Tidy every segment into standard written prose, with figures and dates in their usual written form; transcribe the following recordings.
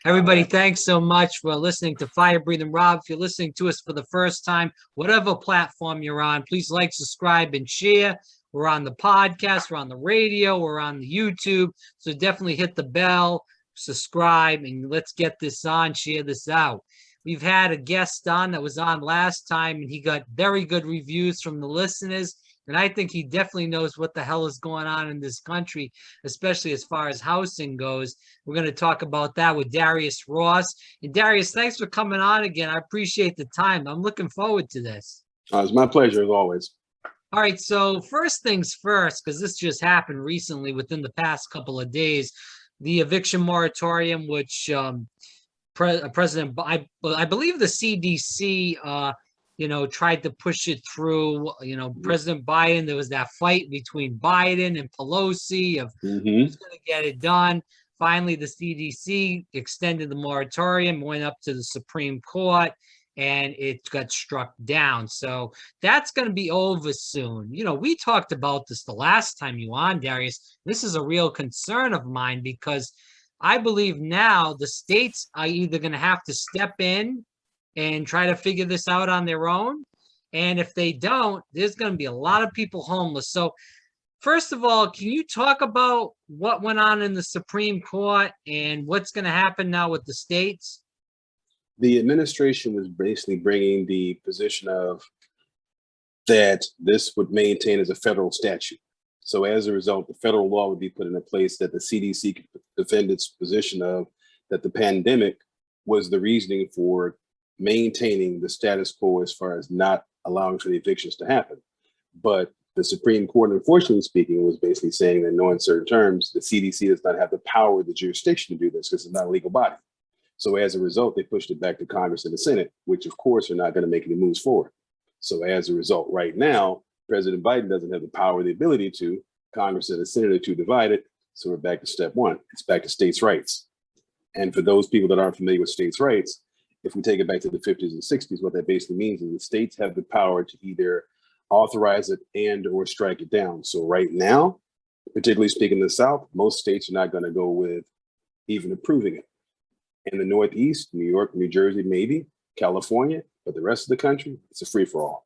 Everybody, thanks so much for listening to Fire Breathing Rob. If you're listening to us for the first time, whatever platform you're on, please like, subscribe, and share. We're on the podcast, we're on the radio, we're on the YouTube. So definitely hit the bell, subscribe, and let's get this on, share this out. We've had a guest on that was on last time, and he got very good reviews from the listeners. And I think he definitely knows what the hell is going on in this country, especially as far as housing goes. We're going to talk about that with Darius Ross. And Darius, thanks for coming on again. I appreciate the time. I'm looking forward to this. It's my pleasure, as always. All right, so first things first, because this just happened recently within the past couple of days, the eviction moratorium, which President, I believe the CDC, tried to push it through. President Biden, there was that fight between Biden and Pelosi of who's going to get it done. Finally, the CDC extended the moratorium, went up to the Supreme Court, and it got struck down. So that's going to be over soon. We talked about this the last time you were on, Darius. This is a real concern of mine because I believe now the states are either going to have to step in and try to figure this out on their own. And if they don't, there's going to be a lot of people homeless. So first of all, can you talk about what went on in the Supreme Court and what's going to happen now with the states? The administration was basically bringing the position of that this would maintain as a federal statute. So as a result, the federal law would be put into place that the CDC could defend its position of that the pandemic was the reasoning for maintaining the status quo as far as not allowing for the evictions to happen. But the Supreme Court, unfortunately speaking, was basically saying that in no uncertain terms, the CDC does not have the power or the jurisdiction to do this because it's not a legal body. So as a result, they pushed it back to Congress and the Senate, which of course are not going to make any moves forward. So as a result, right now, President Biden doesn't have the power or the ability to. Congress and the Senate are too divided. So we're back to step one. It's back to states' rights. And for those people that aren't familiar with states' rights, if we take it back to the 50s and 60s, what that basically means is the states have the power to either authorize it and or strike it down. So right now, particularly speaking in the South, most states are not going to go with even approving it. In the Northeast, New York, New Jersey, maybe, California, but the rest of the country, it's a free-for-all.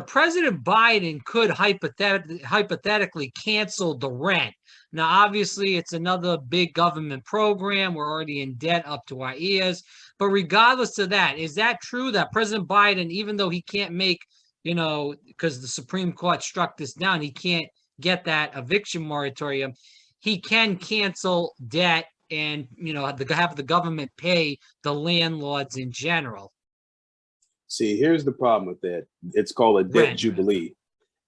President Biden could hypothetically cancel the rent. Now, obviously, it's another big government program. We're already in debt up to our ears. But regardless of that, is that true that President Biden, even though he can't make, because the Supreme Court struck this down, he can't get that eviction moratorium, he can cancel debt and, have the government pay the landlords in general? See, here's the problem with that. It's called a debt jubilee.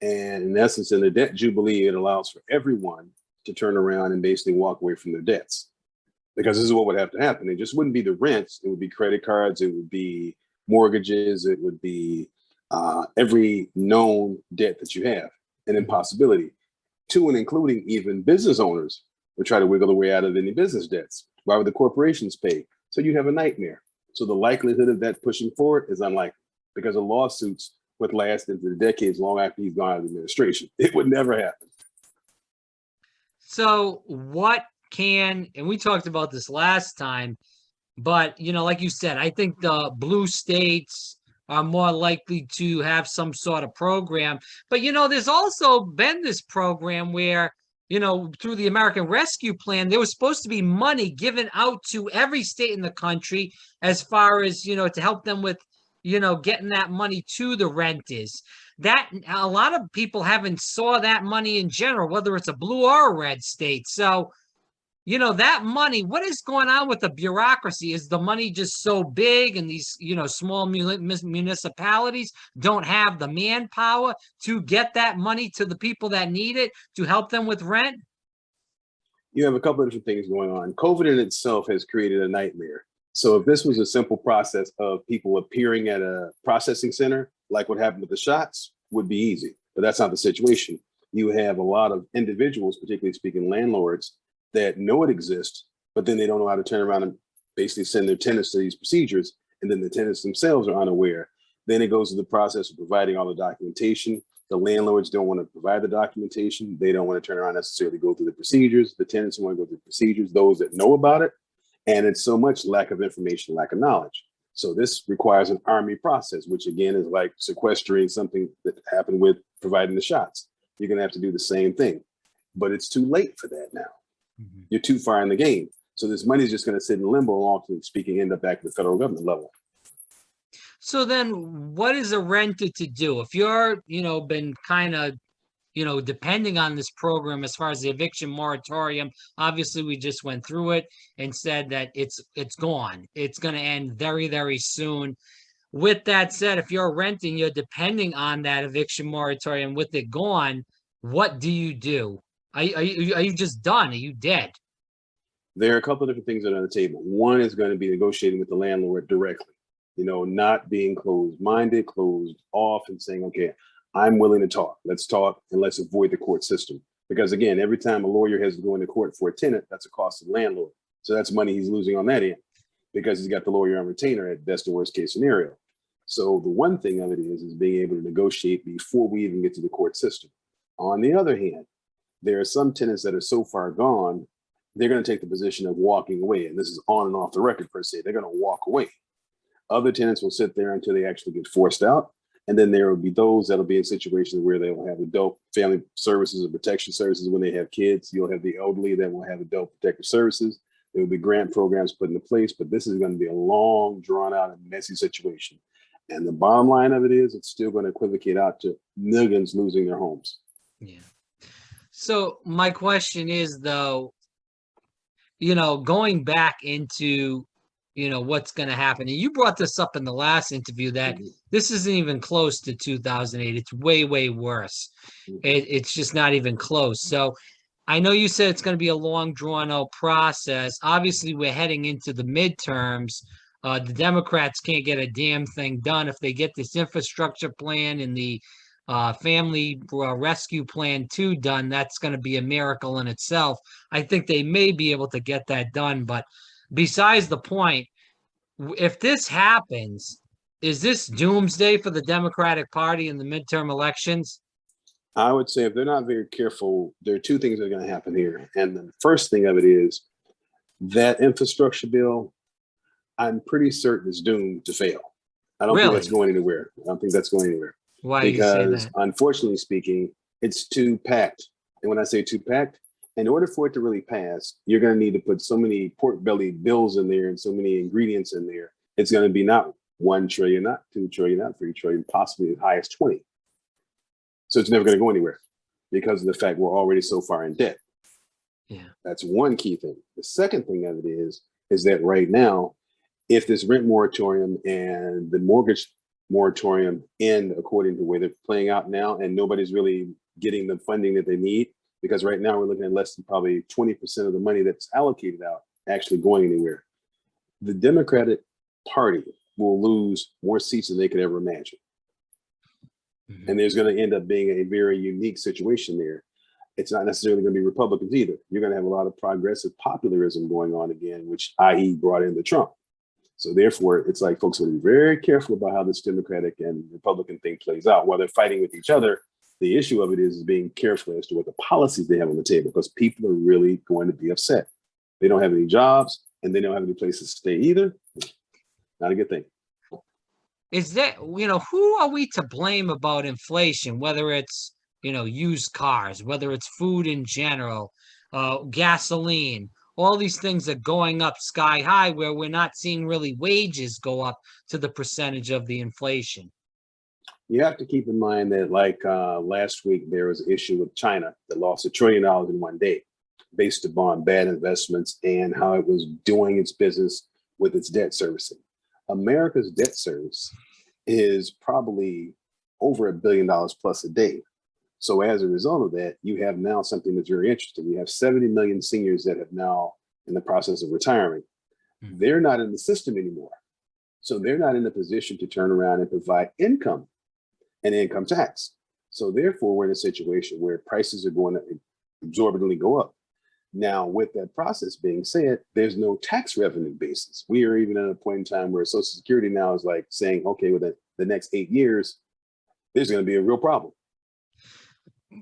And in essence, in the debt jubilee, it allows for everyone to turn around and basically walk away from their debts. Because this is what would have to happen. It just wouldn't be the rents. It would be credit cards. It would be mortgages. It would be every known debt that you have, an impossibility, to and including even business owners would try to wiggle their way out of any business debts. Why would the corporations pay? So you have a nightmare. So the likelihood of that pushing forward is unlikely because of lawsuits would last into the decades long after he's gone out of the administration. It would never happen. So and we talked about this last time, but, like you said, I think the blue states are more likely to have some sort of program. But, there's also been this program where, through the American Rescue Plan, there was supposed to be money given out to every state in the country as far as, to help them with, getting that money to the renters. That a lot of people haven't saw that money in general, whether it's a blue or a red state. So, that money, what is going on with the bureaucracy? Is the money just so big and these, small municipalities don't have the manpower to get that money to the people that need it to help them with rent? You have a couple of different things going on. COVID in itself has created a nightmare. So if this was a simple process of people appearing at a processing center, like what happened with the shots, would be easy. But that's not the situation. You have a lot of individuals, particularly speaking landlords, that know it exists, but then they don't know how to turn around and basically send their tenants to these procedures. And then the tenants themselves are unaware. Then it goes to the process of providing all the documentation. The landlords don't want to provide the documentation. They don't want to turn around necessarily go through the procedures. The tenants want to go through the procedures. Those that know about it And it's so much lack of information, lack of knowledge. So this requires an army process, which again is like sequestering something that happened with providing the shots. You're going to have to do the same thing, but it's too late for that now. Mm-hmm. You're too far in the game. So this money is just going to sit in limbo, and ultimately speaking, end up back at the federal government level. So then what is a renter to do? If you're, been kind of, depending on this program as far as the eviction moratorium, obviously we just went through it and said that it's gone. It's going to end very, very soon. With that said, if you're renting, you're depending on that eviction moratorium. With it gone, what do you do? Are you just done? Are you dead? There are a couple of different things that are on the table. One is going to be negotiating with the landlord directly, not being closed-minded, closed off and saying, okay, I'm willing to talk. Let's talk and let's avoid the court system. Because again, every time a lawyer has to go into court for a tenant, that's a cost to the landlord. So that's money he's losing on that end because he's got the lawyer on retainer at best and worst case scenario. So the one thing of it is being able to negotiate before we even get to the court system. On the other hand, there are some tenants that are so far gone, they're going to take the position of walking away. And this is on and off the record per se. They're going to walk away. Other tenants will sit there until they actually get forced out. And then there will be those that'll be in situations where they will have adult family services or protection services when they have kids. You'll have the elderly that will have adult protective services. There will be grant programs put into place, but this is going to be a long, drawn out and messy situation. And the bottom line of it is it's still going to equivocate out to millions losing their homes. Yeah. So my question is, though, going back into, what's going to happen. And you brought this up in the last interview that this isn't even close to 2008. It's way, way worse. It's just not even close. So I know you said it's going to be a long, drawn out process. Obviously, we're heading into the midterms. The Democrats can't get a damn thing done. If they get this infrastructure plan and the family rescue plan 2 done, that's going to be a miracle in itself. I think they may be able to get that done. But besides the point, if this happens, is this doomsday for the Democratic Party in the midterm elections? I would say if they're not very careful, there are two things that are going to happen here. And the first thing of it is that infrastructure bill, I'm pretty certain is doomed to fail. I don't think that's going anywhere. I don't think that's going anywhere. Why because do you say that? Unfortunately speaking, it's too packed. And when I say too packed, in order for it to really pass, you're going to need to put so many pork belly bills in there and so many ingredients in there. It's going to be not 1 trillion, not 2 trillion, not 3 trillion, possibly as high as 20. So it's never going to go anywhere because of the fact we're already so far in debt. Yeah, that's one key thing. The second thing of it is that right now, if this rent moratorium and the mortgage moratorium end according to where they're playing out now, and nobody's really getting the funding that they need, because right now we're looking at less than probably 20% of the money that's allocated out actually going anywhere. The Democratic Party will lose more seats than they could ever imagine. Mm-hmm. And there's going to end up being a very unique situation there. It's not necessarily going to be Republicans either. You're going to have a lot of progressive popularism going on again, which i.e. brought in the Trump. So therefore, it's like folks will be very careful about how this Democratic and Republican thing plays out. While they're fighting with each other, the issue of it is being careful as to what the policies they have on the table, because people are really going to be upset. They don't have any jobs and they don't have any places to stay either. Not a good thing. Is that, who are we to blame about inflation, whether it's, used cars, whether it's food in general, gasoline, all these things are going up sky high where we're not seeing really wages go up to the percentage of the inflation. You have to keep in mind that last week, there was an issue with China that lost $1 trillion in one day based upon bad investments and how it was doing its business with its debt servicing. America's debt service is probably over $1 billion plus a day. So as a result of that, you have now something that's very interesting. You have 70 million seniors that have now in the process of retiring. Mm-hmm. They're not in the system anymore. So they're not in a position to turn around and provide income and income tax. So therefore, we're in a situation where prices are going to exorbitantly go up. Now, with that process being said, there's no tax revenue basis. We are even at a point in time where Social Security now is like saying, okay, within the next 8 years, there's going to be a real problem.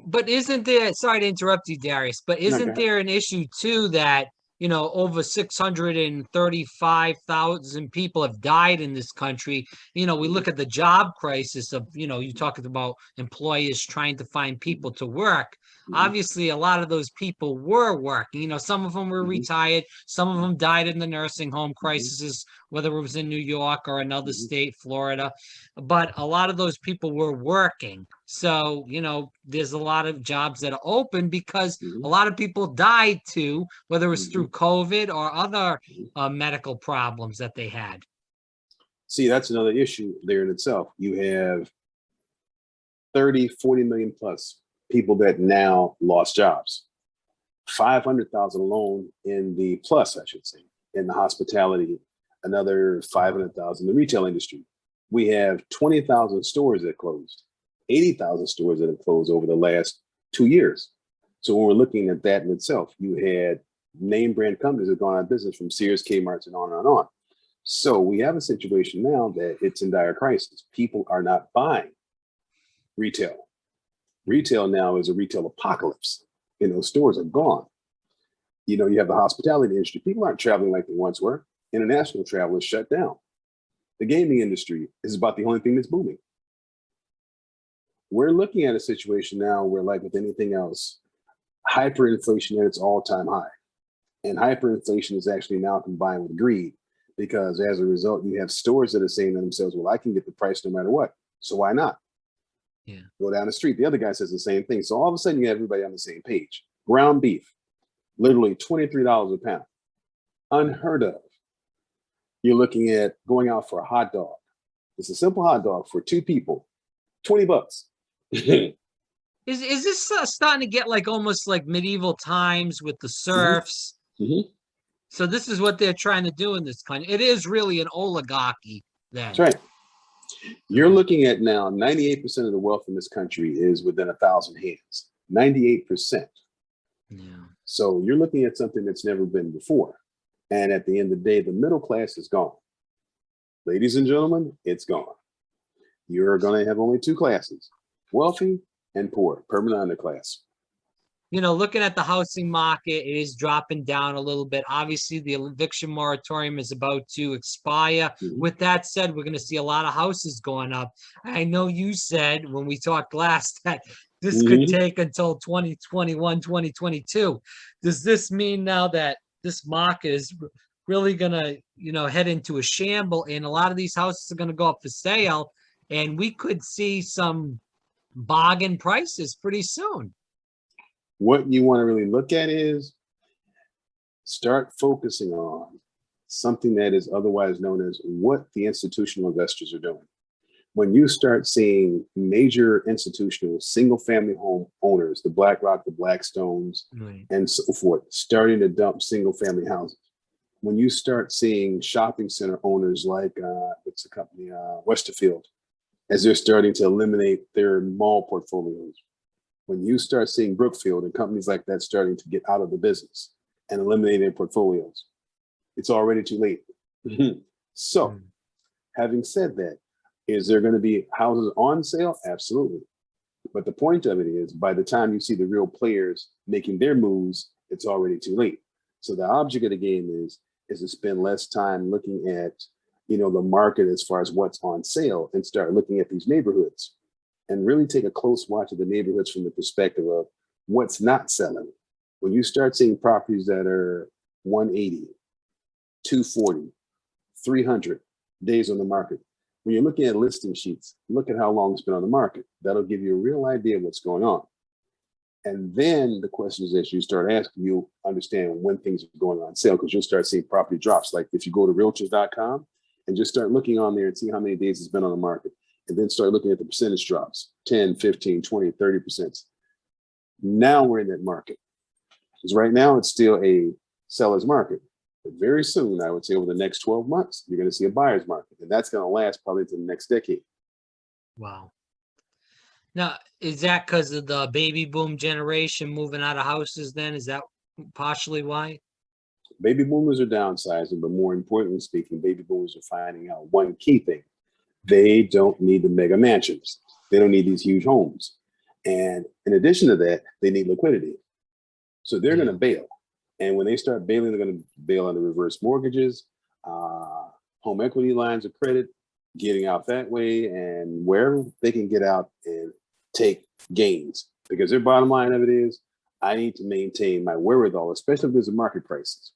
But isn't there, sorry to interrupt you, Darius, but isn't there an issue too that, over 635,000 people have died in this country. We look at the job crisis of, you talking about employers trying to find people to work. Obviously, a lot of those people were working. Some of them were retired. Some of them died in the nursing home crises, whether it was in New York or another state, Florida. But a lot of those people were working. So, there's a lot of jobs that are open because a lot of people died too, whether it was through COVID or other medical problems that they had. See, that's another issue there in itself. You have 30, 40 million plus people that now lost jobs. 500,000 alone in the plus, I should say, in the hospitality, another 500,000 in the retail industry. We have 20,000 stores that closed, 80,000 stores that have closed over the last 2 years. So when we're looking at that in itself, you had name brand companies that have gone out of business, from Sears, Kmart's, and on and on. So we have a situation now that it's in dire crisis. People are not buying retail. Retail now is a retail apocalypse. Stores are gone. You have the hospitality industry. People aren't traveling like they once were. International travel is shut down. The gaming industry is about the only thing that's booming. We're looking at a situation now where, like with anything else, hyperinflation at its all-time high. And hyperinflation is actually now combined with greed, because as a result, you have stores that are saying to themselves, well, I can get the price no matter what, so why not? Yeah. Go down the street. The other guy says the same thing. So all of a sudden you have everybody on the same page. Ground beef, literally $23 a pound. Unheard of. You're looking at going out for a hot dog. It's a simple hot dog for 2 people, $20. Is this starting to get like almost like medieval times with the serfs? So this is what they're trying to do in this country. It is really an oligarchy then. That's right. You're looking at now 98% of the wealth in this country is within 1,000 hands. 98%. Yeah. So you're looking at something that's never been before. And at the end of the day, the middle class is gone. Ladies and gentlemen, it's gone. You're going to have only 2 classes, wealthy and poor, permanent underclass. Looking at the housing market, it is dropping down a little bit. Obviously, the eviction moratorium is about to expire. With that said, we're going to see a lot of houses going up. I know you said when we talked last that this could take until 2021, 2022. Does this mean now that this market is really going to, head into a shamble, and a lot of these houses are going to go up for sale, and we could see some bargain prices pretty soon? What you want to really look at is start focusing on something that is otherwise known as what the institutional investors are doing. When you start seeing major institutional single-family home owners, the BlackRock, the Blackstones, and so forth, starting to dump single-family houses. When you start seeing shopping center owners like, what's the company, Westerfield, as they're starting to eliminate their mall portfolios. When you start seeing Brookfield and companies like that starting to get out of the business and eliminate their portfolios, it's already too late. So, having said that, is there going to be houses on sale? Absolutely. But the point of it is, by the time you see the real players making their moves, it's already too late. So the object of the game is to spend less time looking at, the market as far as what's on sale, and start looking at these neighborhoods and really take a close watch of the neighborhoods from the perspective of what's not selling. When you start seeing properties that are 180, 240, 300 days on the market, when you're looking at listing sheets, look at how long it's been on the market. That'll give you a real idea of what's going on. And then the question is, as you start asking, you'll understand when things are going on sale, because you'll start seeing property drops. Like if you go to realtors.com and just start looking on there and see how many days it's been on the market, and then start looking at the percentage drops, 10, 15, 20, 30%. Now we're in that market. Because right now it's still a seller's market. But very soon, I would say over the next 12 months, you're going to see a buyer's market. And that's going to last probably into the next decade. Wow. Now, is that because of the baby boom generation moving out of houses then? Is that partially why? Baby boomers are downsizing, but more importantly speaking, baby boomers are finding out one key thing. They don't need the mega mansions. They don't need these huge homes. And in addition to that, they need liquidity. So they're going to bail. And when they start bailing, they're going to bail on the reverse mortgages, home equity lines of credit, getting out that way, and wherever they can get out and take gains. Because their bottom line of it is, I need to maintain my wherewithal, especially if there's a market crisis.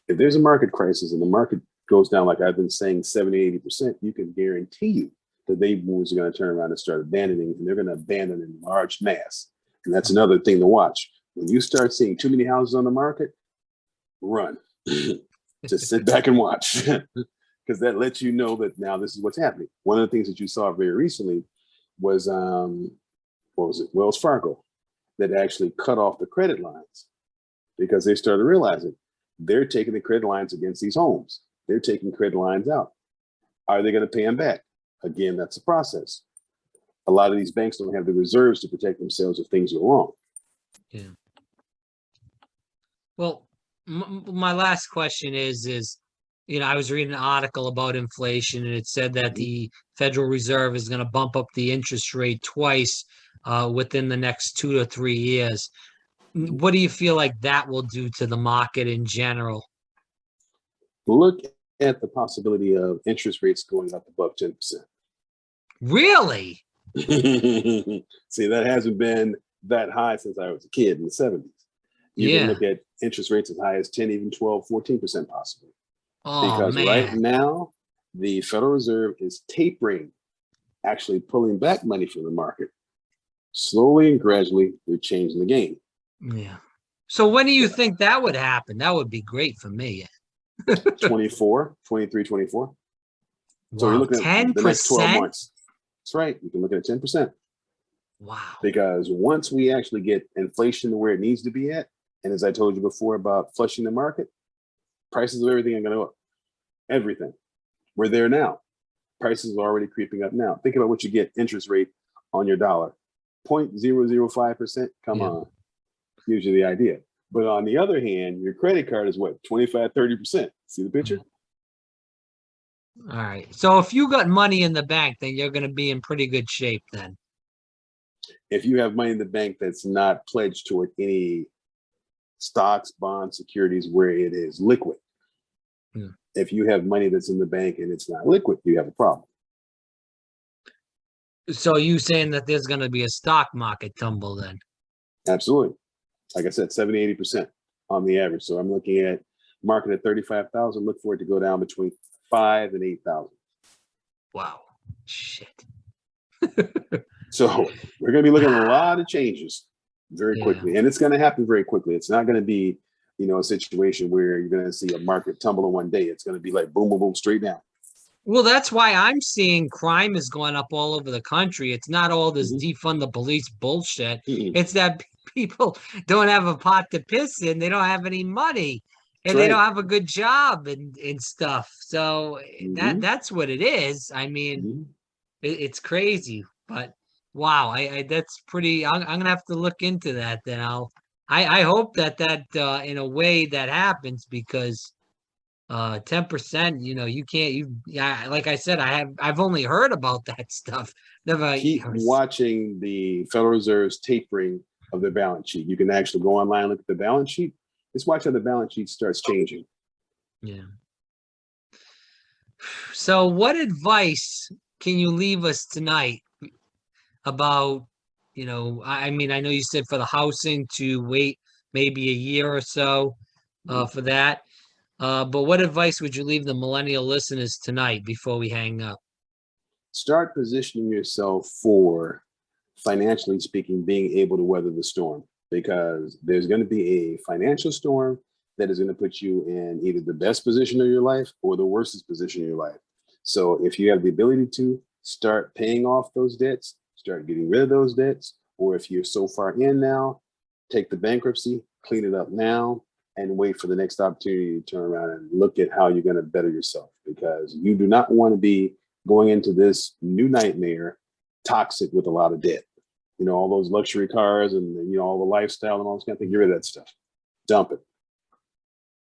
If there's a market crisis and the market goes down, like I've been saying, 70, 80%, you can guarantee you that baby boomers are going to turn around and start abandoning, and they're going to abandon in large mass. And that's another thing to watch. When you start seeing too many houses on the market, run. Just sit back and watch, because that lets you know that now this is what's happening. One of the things that you saw very recently was, what was it? Wells Fargo, that actually cut off the credit lines because they started realizing they're taking the credit lines against these homes. They're taking credit lines out. Are they going to pay them back? Again, that's a process. A lot of these banks don't have the reserves to protect themselves if things go wrong. Yeah. Well, my last question is, I was reading an article about inflation, and it said that the Federal Reserve is going to bump up the interest rate twice within the next 2 to 3 years. What do you feel like that will do to the market in general? Look at the possibility of interest rates going up above 10%. Really? See, that hasn't been that high since I was a kid in the 70s. You can look at interest rates as high as 10, even 12, 14% possibly. Oh, because man. right now, the Federal Reserve is tapering, actually pulling back money from the market. Slowly and gradually, they're changing the game. Yeah. So when do you think that would happen? That would be great for me. 24, 23, 24. Wow, So you're looking at 10%? the next 12 months. That's right. You can look at 10%. Wow. Because once we actually get inflation to where it needs to be at, and as I told you before about flushing the market, prices of everything are going to go up. Everything. We're there now. Prices are already creeping up now. Think about what you get interest rate on your dollar. 0.005%. Come on. Gives you the idea. But on the other hand, your credit card is what? 25, 30%. See the picture? All right. So if you got money in the bank, then you're going to be in pretty good shape then. If you have money in the bank that's not pledged toward any stocks, bonds, securities where it is liquid. If you have money that's in the bank and it's not liquid, you have a problem. So you saying that there's going to be a stock market tumble then? Absolutely. Like I said, 70, 80% on the average. So I'm looking at market at 35,000, look for it to go down between 5 and 8,000. Wow. Shit. So we're going to be looking at a lot of changes very quickly, and it's going to happen very quickly. It's not going to be, a situation where you're going to see a market tumble in one day. It's going to be like boom, boom, boom, straight down. Well, that's why I'm seeing crime is going up all over the country. It's not all this defund the police bullshit. It's that people don't have a pot to piss in. They don't have any money, and they don't have a good job and stuff. So that's what it is. I mean, it's crazy, but wow, I that's pretty. I'm gonna have to look into that. Then I hope that in a way that happens, because 10%, you can't, like I said, I've only heard about that stuff. Never keep watching the Federal Reserve's tapering of their balance sheet. You can actually go online and look at the balance sheet. Just watch how the balance sheet starts changing. Yeah. So what advice can you leave us tonight about, I mean, I know you said for the housing to wait maybe a year or so for that. But what advice would you leave the millennial listeners tonight before we hang up? Start positioning yourself for, financially speaking, being able to weather the storm, because there's going to be a financial storm that is going to put you in either the best position of your life or the worst position of your life. So if you have the ability to start paying off those debts, start getting rid of those debts, or if you're so far in now, take the bankruptcy, clean it up now, and wait for the next opportunity to turn around and look at how you're going to better yourself, because you do not want to be going into this new nightmare toxic with a lot of debt. All those luxury cars and, all the lifestyle and all this kind of thing. Get rid of that stuff. Dump it.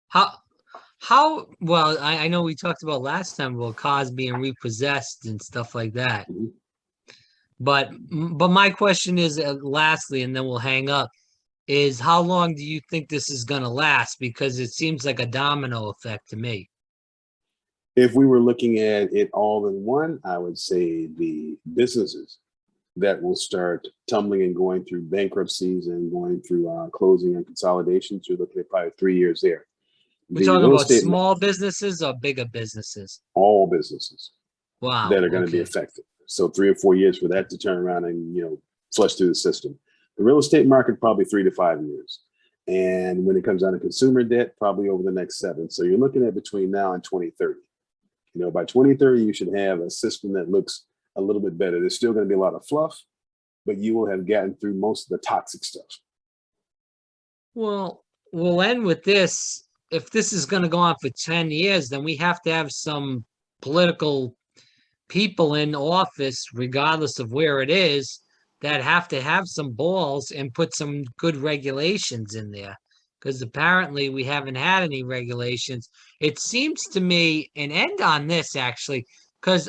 How well, I know we talked about last time about cars being repossessed and stuff like that. But my question is, lastly, and then we'll hang up, is how long do you think this is going to last? Because it seems like a domino effect to me. If we were looking at it all in one, I would say the businesses that will start tumbling and going through bankruptcies and going through closing and consolidations, you're looking at probably 3 years there. We're The talking real about estate, small businesses or bigger businesses. all businesses Wow. that are going to be Okay. affected. So 3 or 4 years for that to turn around and, flush through the system. The real estate market, probably 3 to 5 years. And when it comes down to consumer debt, probably over the next 7. So you're looking at between now and 2030. By 2030, you should have a system that looks a little bit better. There's still going to be a lot of fluff, but you will have gotten through most of the toxic stuff. Well, we'll end with this. If this is going to go on for 10 years, then we have to have some political people in office, regardless of where it is, that have to have some balls and put some good regulations in there. Because apparently we haven't had any regulations. It seems to me, and end on this actually, because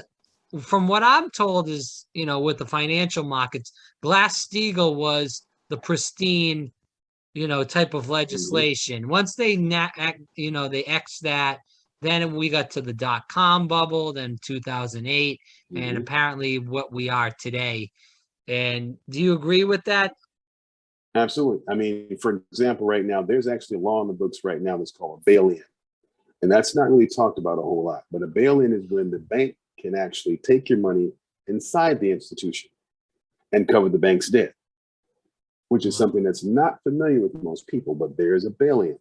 from what I'm told is, with the financial markets, Glass-Steagall was the pristine, type of Mhm. legislation. Once they, they X that, then we got to the dot-com bubble, then 2008, and Mhm. apparently what we are today. And do you agree with that? Absolutely. I mean, for example, right now, there's actually a law in the books right now that's called a bail-in. And that's not really talked about a whole lot. But a bail-in is when the bank can actually take your money inside the institution and cover the bank's debt, which is Wow. something that's not familiar with most people, but there is a bail-in.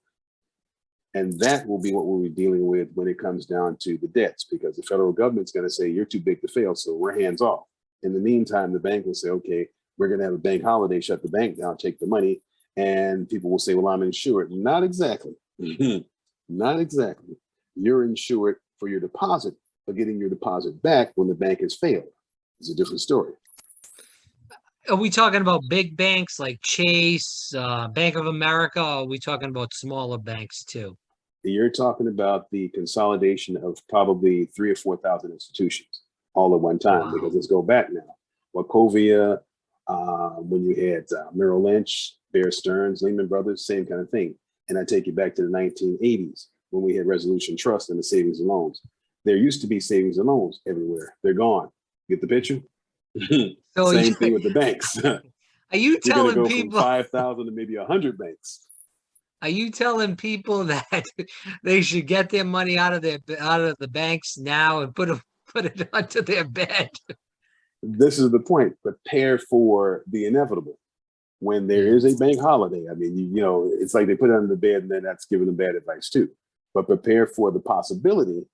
And that will be what we'll be dealing with when it comes down to the debts, because the federal government's going to say, you're too big to fail, so we're hands off. In the meantime, the bank will say, okay, we're going to have a bank holiday, shut the bank down, take the money. And people will say, well, I'm insured. Not exactly. Not exactly. You're insured for your deposit, but getting your deposit back when the bank has failed is a different story. Are we talking about big banks like Chase, Bank of America, or are we talking about smaller banks too? You're talking about the consolidation of probably 3 or 4 thousand institutions all at one time. Wow. Because let's go back now. Wachovia, when you had Merrill Lynch, Bear Stearns, Lehman Brothers, same kind of thing. And I take you back to the 1980s when we had Resolution Trust and the savings and loans. There used to be savings and loans everywhere. They're gone. Get the picture? So Same thing with the banks. are you You're going to telling go from people 5,000 to maybe 100 banks. are you telling people that they should get their money out of the banks now and put it onto their bed? This is the point. Prepare for the inevitable. When there Yeah. is a bank holiday, I mean, it's like they put it under the bed and then that's giving them bad advice too. But prepare for the possibility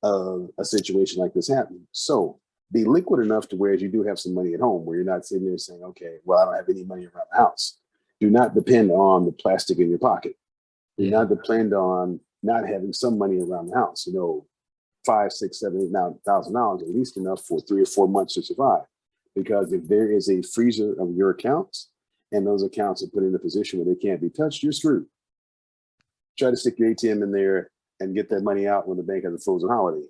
of a situation like this happening. So be liquid enough to where you do have some money at home, where you're not sitting there saying, okay, well, I don't have any money around the house. Do not depend on the plastic in your pocket. Do Yeah. not depend on not having some money around the house, $5, $6, $7, $8,000, at least enough for 3 or 4 months to survive. Because if there is a freezer of your accounts and those accounts are put in a position where they can't be touched, you're screwed. Try to stick your ATM in there and get that money out when the bank has a frozen holiday.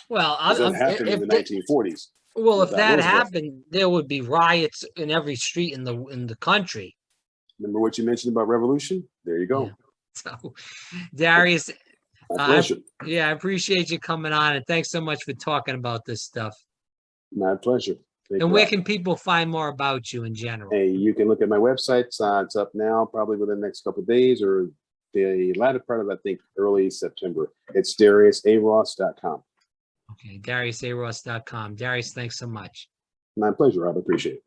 Well, Because that happened in the 1940s if with that Roosevelt. happened, there would be riots in every street in the country. Remember what you mentioned about revolution? There you Yeah. go. So, Darius, My I pleasure. yeah, I appreciate you coming on, and thanks so much for talking about this stuff. My pleasure. Thank And you, where Rob. can people find more about you in general? Hey, you can look at my website. It's up now, probably within the next couple of days or the latter part of, I think, early September. It's DariusAross.com. Okay, DariusAross.com. Darius, thanks so much. My pleasure, Rob. Appreciate it.